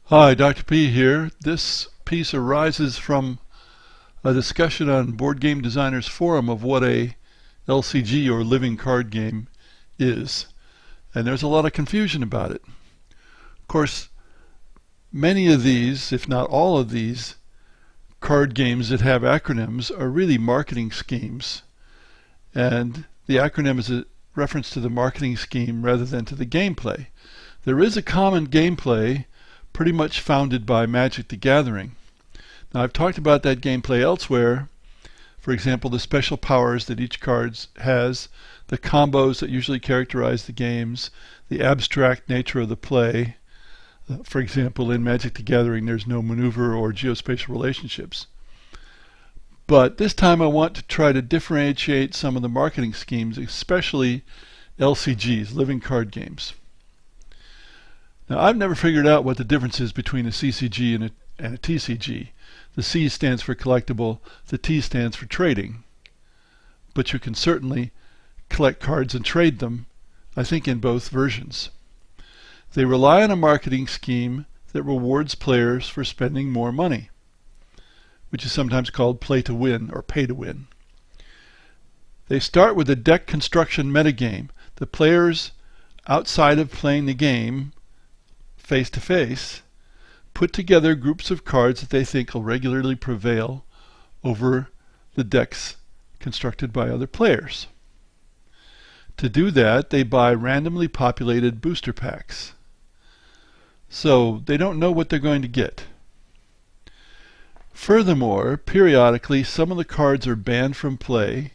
Hi, Dr. P here. This piece arises from a discussion on Board Game Designers Forum of what a LCG or living card game is. And there's a lot of confusion about it. Of course, many of these, if not all of these, card games that have acronyms are really marketing schemes. And the acronym is a reference to the marketing scheme rather than to the gameplay. There is a common gameplay pretty much founded by Magic the Gathering. Now, I've talked about that gameplay elsewhere. For example, the special powers that each card has, the combos that usually characterize the games, the abstract nature of the play. For example, in Magic the Gathering, there's no maneuver or geospatial relationships. But this time I want to try to differentiate some of the marketing schemes, especially LCGs, living card games. Now, I've never figured out what the difference is between a CCG and a TCG. The C stands for collectible, the T stands for trading. But you can certainly collect cards and trade them, I think, in both versions. They rely on a marketing scheme that rewards players for spending more money, which is sometimes called play to win or pay to win. They start with a deck construction metagame. The players, outside of playing the game face to face, put together groups of cards that they think will regularly prevail over the decks constructed by other players. To do that, they buy randomly populated booster packs. So they don't know what they're going to get. Furthermore, periodically, some of the cards are banned from play,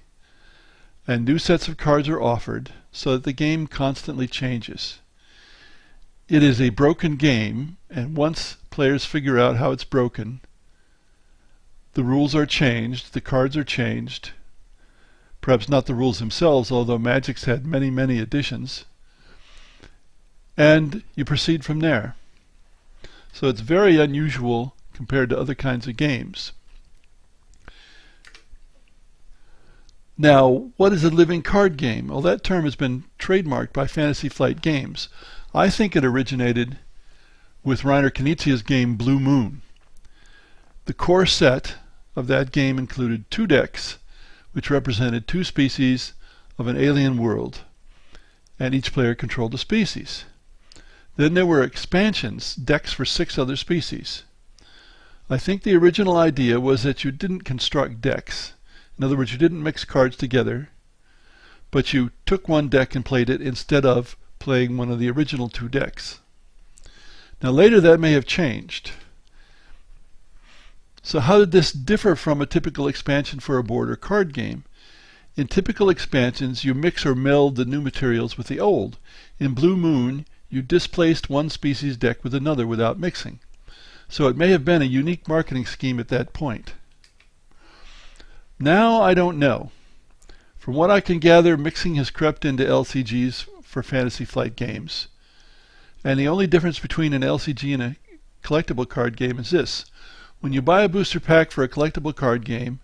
and new sets of cards are offered so that the game constantly changes. It is a broken game, and once players figure out how it's broken, the rules are changed, the cards are changed. Perhaps not the rules themselves, although Magic's had many, many additions. And you proceed from there. So it's very unusual compared to other kinds of games. Now, what is a living card game? Well, that term has been trademarked by Fantasy Flight Games. I think it originated with Reiner Knizia's game Blue Moon. The core set of that game included 2 decks, which represented 2 species of an alien world, and each player controlled a species. Then there were expansions, decks for 6 other species. I think the original idea was that you didn't construct decks. In other words, you didn't mix cards together, but you took one deck and played it instead of playing one of the original 2 decks. Now later that may have changed. So how did this differ from a typical expansion for a board or card game? In typical expansions, you mix or meld the new materials with the old. In Blue Moon, you displaced one species deck with another without mixing. So it may have been a unique marketing scheme at that point. Now I don't know. From what I can gather, mixing has crept into LCGs for Fantasy Flight Games. And the only difference between an LCG and a collectible card game is this. When you buy a booster pack for a collectible card game,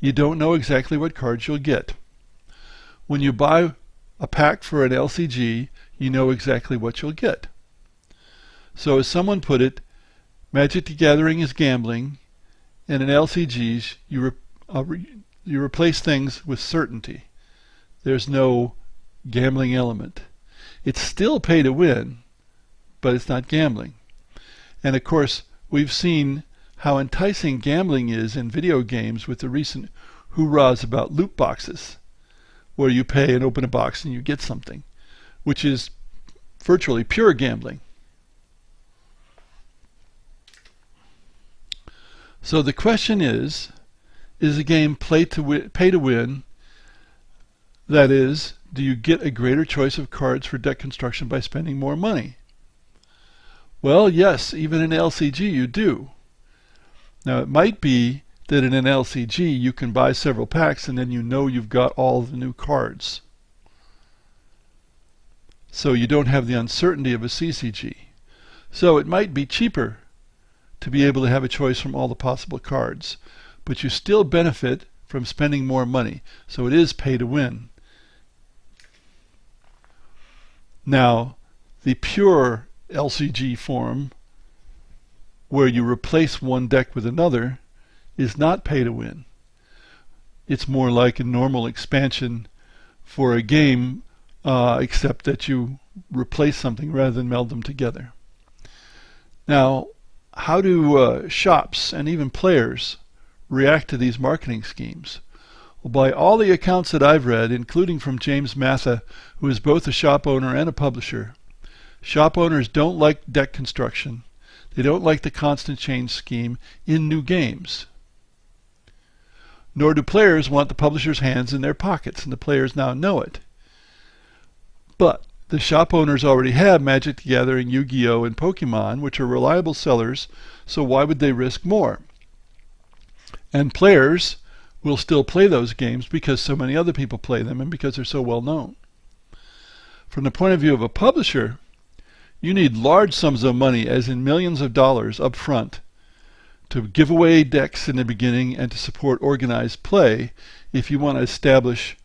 you don't know exactly what cards you'll get. When you buy a pack for an LCG, you know exactly what you'll get. So as someone put it, Magic the Gathering is gambling, and in LCGs you replace things with certainty. There's no gambling element. It's still pay to win, but it's not gambling. And of course, we've seen how enticing gambling is in video games with the recent hoorahs about loot boxes, where you pay and open a box and you get something, which is virtually pure gambling. So the question is the game pay to win? That is, do you get a greater choice of cards for deck construction by spending more money? Well, yes, even in LCG you do. Now it might be that in an LCG you can buy several packs and then you know you've got all the new cards. So you don't have the uncertainty of a CCG. So it might be cheaper to be able to have a choice from all the possible cards, but you still benefit from spending more money. So it is pay to win. Now, the pure LCG form where you replace one deck with another, is not pay to win. It's more like a normal expansion for a game, except that you replace something rather than meld them together. Now, how do shops and even players react to these marketing schemes? Well, by all the accounts that I've read, including from James Matha, who is both a shop owner and a publisher, shop owners don't like deck construction. They don't like the constant change scheme in new games. Nor do players want the publisher's hands in their pockets, and the players now know it. But the shop owners already have Magic the Gathering, Yu-Gi-Oh, and Pokemon, which are reliable sellers, so why would they risk more? And players will still play those games because so many other people play them and because they're so well known. From the point of view of a publisher, you need large sums of money, as in millions of dollars up front, to give away decks in the beginning and to support organized play if you want to establish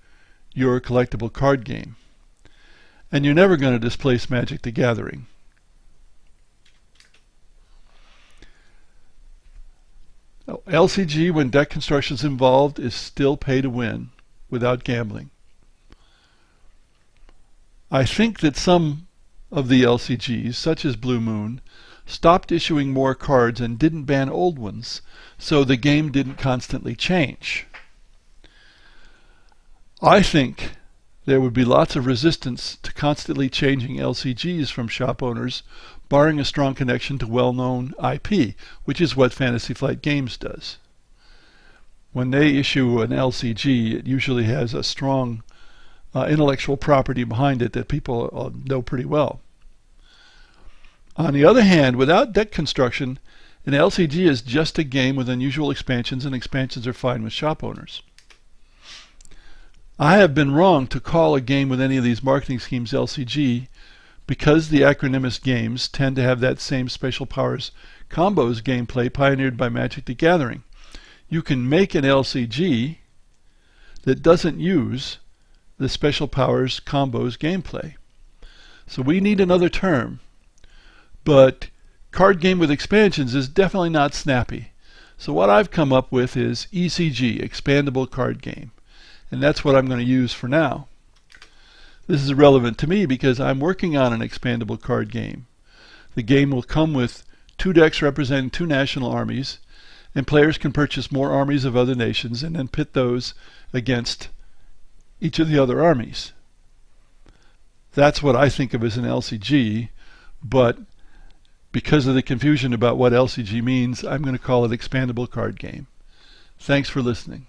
your collectible card game. And you're never going to displace Magic the Gathering. Now, LCG, when deck construction is involved, is still pay to win without gambling. I think that some of the LCGs, such as Blue Moon, stopped issuing more cards and didn't ban old ones, so the game didn't constantly change. I think there would be lots of resistance to constantly changing LCGs from shop owners, barring a strong connection to well-known IP, which is what Fantasy Flight Games does. When they issue an LCG, it usually has a strong intellectual property behind it that people know pretty well. On the other hand, without deck construction, an LCG is just a game with unusual expansions, and expansions are fine with shop owners. I have been wrong to call a game with any of these marketing schemes LCG because the Acronyms games tend to have that same special powers combos gameplay pioneered by Magic the Gathering. You can make an LCG that doesn't use the special powers combos gameplay. So we need another term. But card game with expansions is definitely not snappy. So what I've come up with is ECG, Expandable Card Game. And that's what I'm going to use for now. This is relevant to me because I'm working on an expandable card game. The game will come with 2 decks representing 2 national armies, and players can purchase more armies of other nations and then pit those against each of the other armies. That's what I think of as an LCG, but because of the confusion about what LCG means, I'm going to call it Expandable Card Game. Thanks for listening.